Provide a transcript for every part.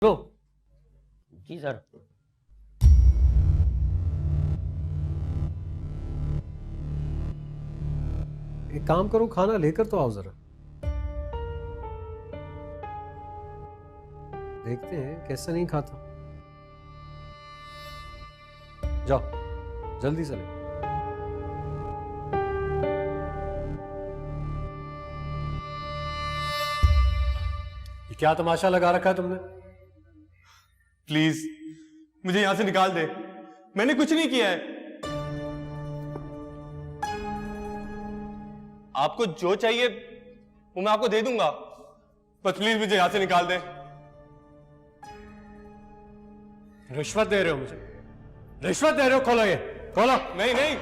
लो। जी sir. एक काम करो, खाना लेकर तो आओ जरा। देखते हैं कैसे नहीं खाता। जाओ जल्दी से ले। ये क्या तमाशा लगा रखा है तुमने? प्लीज मुझे यहां से निकाल दे, मैंने कुछ नहीं किया है। आपको जो चाहिए वो मैं आपको दे दूंगा, बस प्लीज मुझे यहां से निकाल दे। रिश्वत दे रहे हो मुझे? रिश्वत दे रहे हो? खोलो ये, खोलो। नहीं नहीं,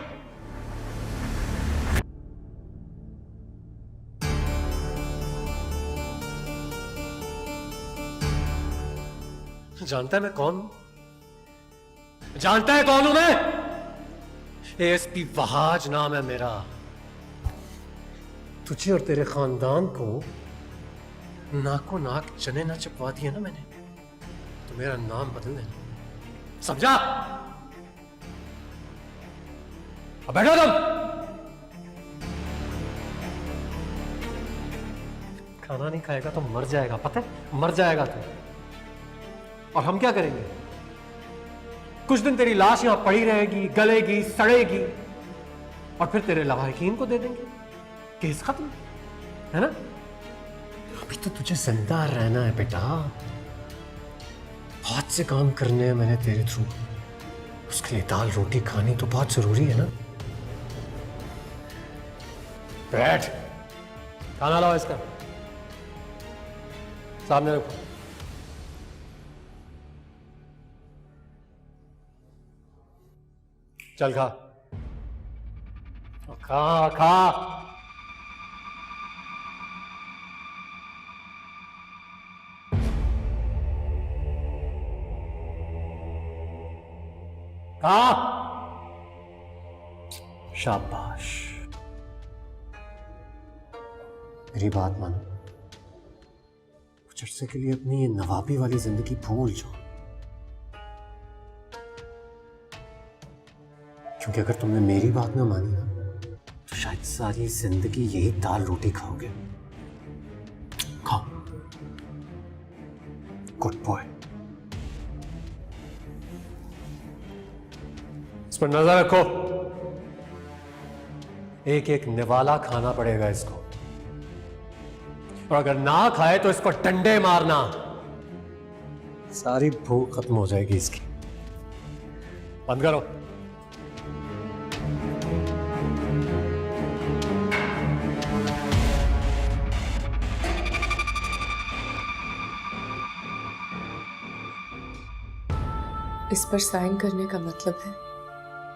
जानता है मैं कौन हूं? जानता है कौन हूं मैं? एएसपी वहाज नाम है मेरा। तुझे और तेरे खानदान को नाको नाक चने ना चपवा दिए ना मैंने, तो मेरा नाम बदल देना, समझा? अब बैठो तुम। खाना नहीं खाएगा तो मर जाएगा, पता है? मर जाएगा तू। और हम क्या करेंगे? कुछ दिन तेरी लाश यहां पड़ी रहेगी, गलेगी, सड़ेगी, और फिर तेरे लवाहिकीन को दे देंगे। केस खत्म, है ना? अभी तो तुझे जिंदा रहना है बेटा। बहुत से काम करने हैं मैंने तेरे थ्रू, उसके लिए दाल रोटी खानी तो बहुत जरूरी है ना। बैठ, खाना लाओ इसका, सामने रखो। चल खा, खा खा। खा। शाबाश, मेरी बात मानो, कुछ अरसे के लिए अपनी ये नवाबी वाली जिंदगी भूल जाओ, क्योंकि अगर तुमने मेरी बात ना मानी ना तो शायद सारी जिंदगी यही दाल रोटी खाओगे। खाओ, गुड बॉय। इस पर नजर रखो, एक एक निवाला खाना पड़ेगा इसको, और अगर ना खाए तो इसको डंडे मारना, सारी भूख खत्म हो जाएगी इसकी। बंद करो। इस पर साइन करने का मतलब है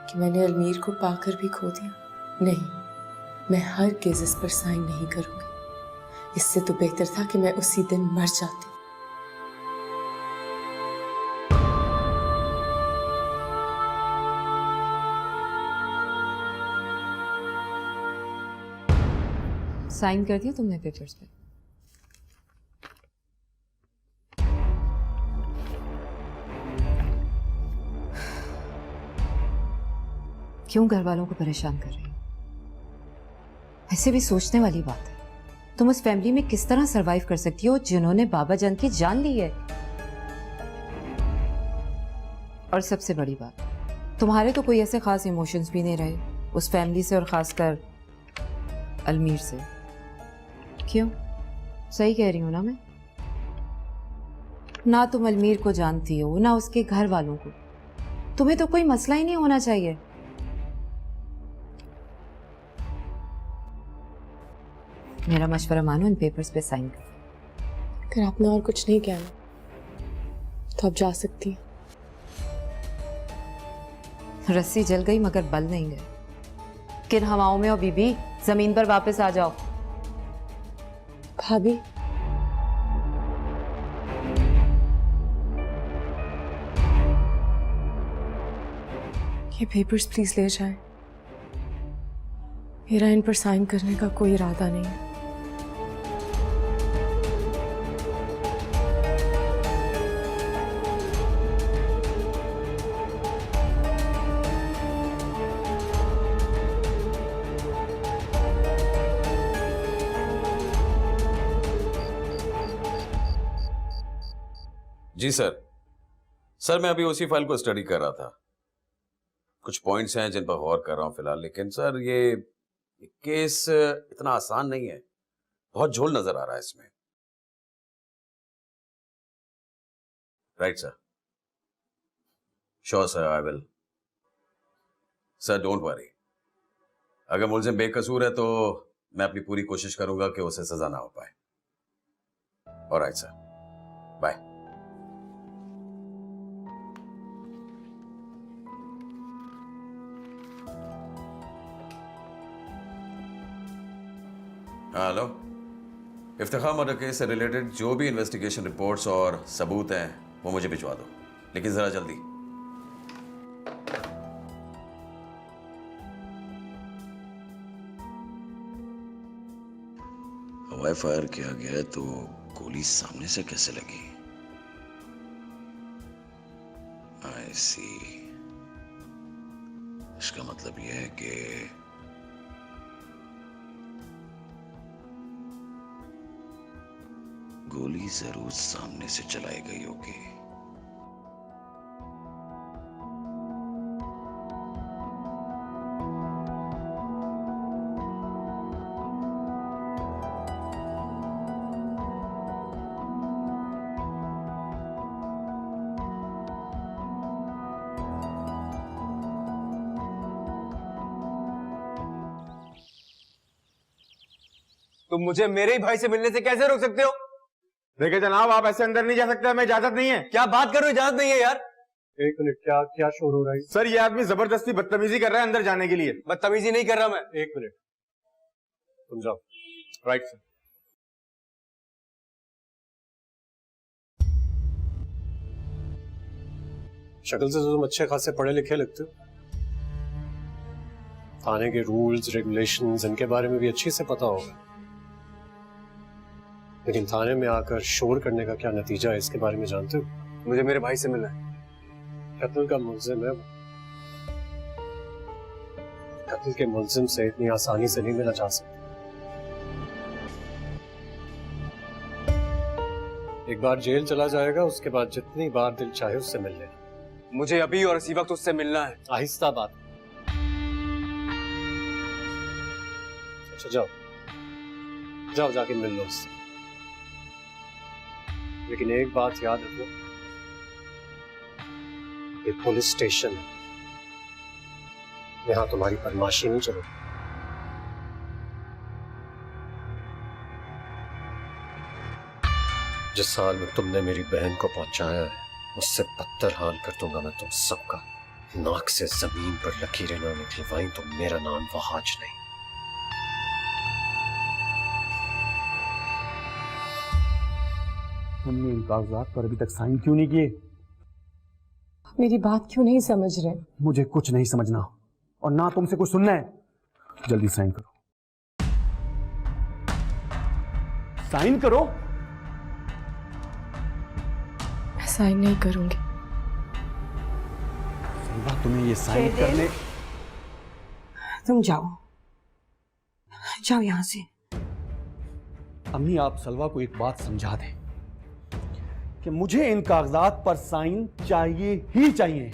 कि मैंने अलमीर को पाकर भी खो दिया? नहीं, मैं हरगिज़ इस पर साइन नहीं करूंगी। इससे तो बेहतर था कि मैं उसी दिन मर जाती। साइन कर दिया तुमने पेपर्स पे? क्यों घर वालों को परेशान कर रही हो? ऐसे भी सोचने वाली बात है, तुम उस फैमिली में किस तरह सरवाइव कर सकती हो जिन्होंने बाबा जान की जान ली है। और सबसे बड़ी बात, तुम्हारे तो कोई ऐसे खास इमोशंस भी नहीं रहे उस फैमिली से, और खासकर अलमीर से। क्यों? सही कह रही हूं ना मैं? ना तुम अलमीर को जानती हो ना उसके घर वालों को, तुम्हें तो कोई मसला ही नहीं होना चाहिए। मेरा मशवरा मानो, इन पेपर्स पे साइन कर। अगर आपने और कुछ नहीं कहना तो आप जा सकती हैं। रस्सी जल गई मगर बल नहीं गए। किन हवाओं में हो बीबी, जमीन पर वापस आ जाओ। भाभी, ये पेपर्स प्लीज ले जाएं। मेरा इन पर साइन करने का कोई इरादा नहीं है। जी सर। सर मैं अभी उसी फाइल को स्टडी कर रहा था। कुछ पॉइंट्स हैं जिन पर गौर कर रहा हूं फिलहाल, लेकिन सर ये केस इतना आसान नहीं है, बहुत झोल नजर आ रहा है इसमें। Right sir. Sure sir, I will. Sir don't worry, अगर मुलजिम बेकसूर है तो मैं अपनी पूरी कोशिश करूंगा कि उसे सजा ना हो पाए। Alright sir, bye. Hello, Iftikhar murder case से रिलेटेड जो भी इन्वेस्टिगेशन रिपोर्ट्स और सबूत हैं वो मुझे भिजवा दो, लेकिन जरा जल्दी। हवाई फायर किया गया तो गोली सामने से कैसे लगी? आई सी। इसका मतलब यह है कि गोली जरूर सामने से चलाई गई होगी। तुम मुझे मेरे ही भाई से मिलने से कैसे रोक सकते हो? देखिए जनाब, आप ऐसे अंदर नहीं जा सकते, हमें इजाजत नहीं है। क्या बात कर रहे हो? इजाजत नहीं है यार। एक मिनट, क्या क्या शोर हो रहा है? सर ये आदमी जबरदस्ती बदतमीजी कर रहा है अंदर जाने के लिए। बदतमीजी नहीं कर रहा मैं। एक मिनट, तुम जाओ। Right sir. शक्ल से तो तुम अच्छे खासे पढ़े लिखे लगते हो। थाने के रूल्स रेगुलेशंस इनके बारे में भी अच्छे से पता होगा, लेकिन थाने में आकर शोर करने का क्या नतीजा है इसके बारे में जानते हो? मुझे मेरे भाई से मिलना है। कत्ल का मुल्जिम है वो। कत्ल के मुल्जिम से इतनी आसानी से नहीं मिला जा सकता। एक बार जेल चला जाएगा, उसके बाद जितनी बार दिल चाहे उससे मिल लेना। मुझे अभी और इसी वक्त उससे मिलना है। आहिस्ता बात। अच्छा जाओ जाओ, जाके मिल लो उससे। लेकिन एक बात याद रखो, ये पुलिस स्टेशन है, यहां तुम्हारी बदमाशी नहीं चलेगी। जिस हाल में तुमने मेरी बहन को पहुंचाया है, उससे बदतर हाल कर दूंगा मैं तुम सबका। नाक से जमीन पर लकीरें ना निकलवाई तो मेरा नाम वहाज नहीं। हमने इन कागजात पर अभी तक साइन क्यों नहीं किए? मेरी बात क्यों नहीं समझ रहे? मुझे कुछ नहीं समझना और ना तुमसे कुछ सुनना है। जल्दी साइन करो, साइन करो। मैं साइन नहीं करूंगी। सलवा, तुम्हें ये साइन करने। तुम जाओ जाओ यहां से। अम्मी, आप सलवा को एक बात समझा दें कि मुझे इन कागजात पर साइन चाहिए ही चाहिए।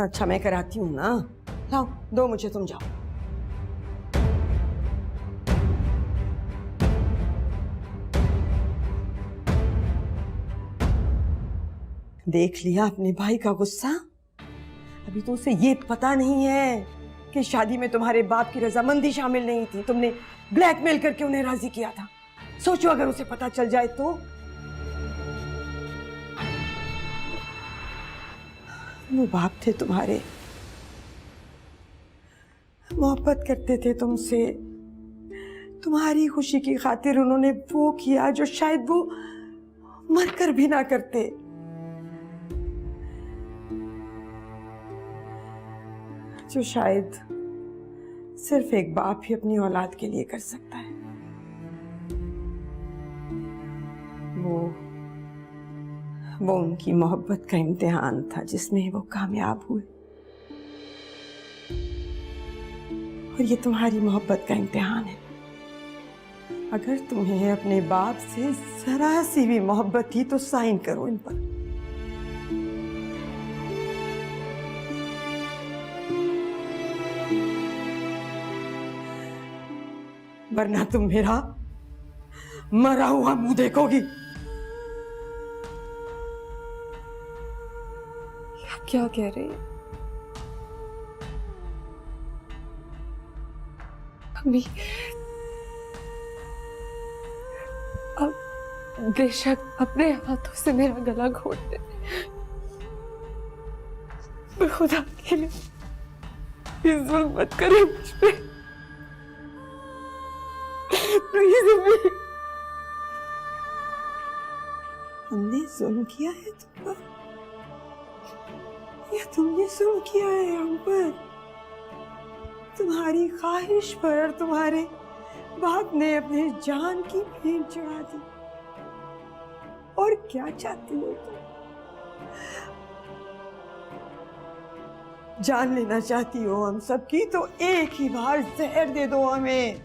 अच्छा मैं कराती हूँ ना, लाओ दो मुझे, तुम जाओ। देख लिया अपने भाई का गुस्सा। अभी तो उसे ये पता नहीं है कि शादी में तुम्हारे बाप की रजामंदी शामिल नहीं थी, तुमने ब्लैकमेल करके उन्हें राजी किया था। सोचो अगर उसे पता चल जाए तो। वो बाप थे तुम्हारे, मोहब्बत करते थे तुमसे, तुम्हारी खुशी की खातिर उन्होंने वो किया जो शायद वो मरकर भी ना करते। जो शायद सिर्फ एक बाप ही अपनी औलाद के लिए कर सकता है। वो उनकी मोहब्बत का इम्तिहान था जिसमें वो कामयाब हुए, और ये तुम्हारी मोहब्बत का इम्तिहान है। अगर तुम्हें अपने बाप से जरा सी भी मोहब्बत थी तो साइन करो इन पर। वरना तुम मेरा मरा हुआ मुंह देखोगी। आप क्या कह रहे हैं? अम्मी, अब बेशक अपने हाथों से मेरा गला घोट दे, पर खुदा के लिए ये जुल्म मत करें मुझ पे, प्लीज अम्मी। हमने जुल्म किया है तुम पर, या तुमने जुल्म किया है हम पर? तुम्हारी ख्वाहिश पर तुम्हारे बाप ने अपने जान की भेंट चढ़ा दी। और क्या चाहती हो तुम? जान लेना चाहती हो हम सबकी? तो एक ही बार जहर दे दो हमें।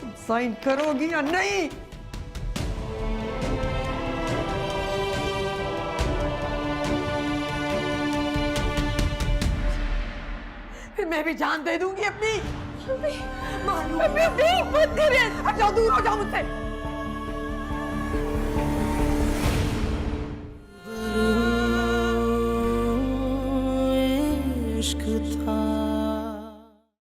तुम साइन करोगी या नहीं? फिर मैं भी जान दे दूंगी अपनी। मालूम मत करें। अच्छा दूर हो जाओ मुझसे।